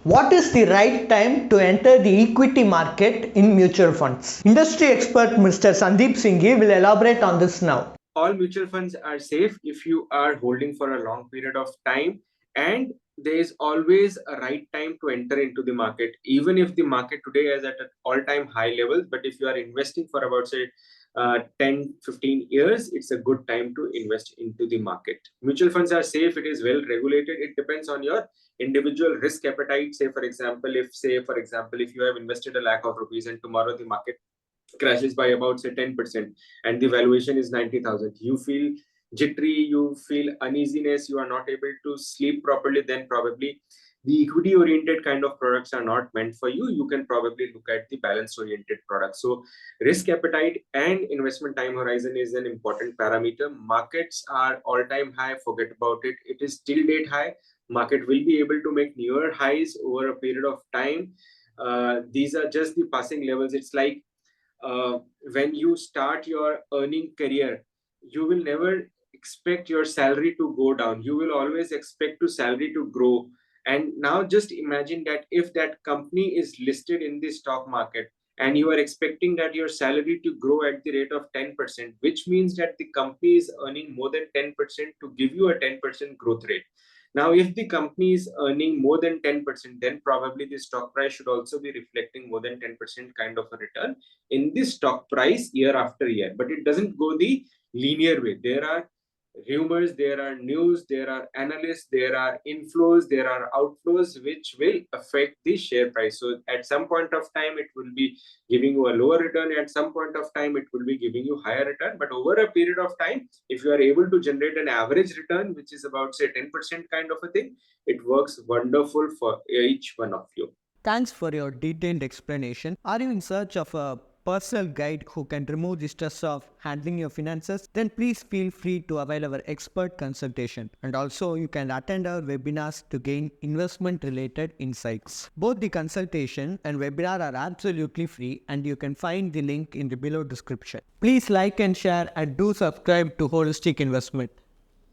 What is the right time to enter the equity market in mutual funds? Industry expert Mr. Sandeep Singhi will elaborate on this now. All mutual funds are safe if you are holding for a long period of time, and there is always a right time to enter into the market, even if the market today is at an all-time high level. But if you are investing for about say 10-15 years, it's a good time to invest into the market. Mutual funds are safe, it is well regulated, it depends on your individual risk appetite. Say for example, if you have invested a lakh of rupees and tomorrow the market crashes by about say 10% and the valuation is 90,000, you feel jittery, you feel uneasiness, you are not able to sleep properly, then probably the equity oriented kind of products are not meant for you. You can probably look at the balance oriented products. So risk appetite and investment time horizon is an important parameter. Markets are all time high, forget about it, it is till date high. Market will be able to make newer highs over a period of time. These are just the passing levels. It's like when you start your earning career, you will never expect your salary to go down. You will always expect to salary to grow. And now just imagine that if that company is listed in the stock market and you are expecting that your salary to grow at the rate of 10%, which means that the company is earning more than 10% to give you a 10% growth rate. Now, if the company is earning more than 10%, then probably the stock price should also be reflecting more than 10% kind of a return in the stock price year after year. But it doesn't go the linear way. There are rumors, there are news, there are analysts, there are inflows, there are outflows, which will affect the share price. So at some point of time, it will be giving you a lower return. At some point of time, it will be giving you higher return. But over a period of time, if you are able to generate an average return, which is about say 10% kind of a thing, it works wonderful for each one of you. Thanks for your detailed explanation. Are you in search of a personal guide who can remove the stress of handling your finances? Then please feel free to avail our expert consultation. And also you can attend our webinars to gain investment related insights. Both the consultation and webinar are absolutely free and you can find the link in the below description. Please like and share and do subscribe to Holistic Investment.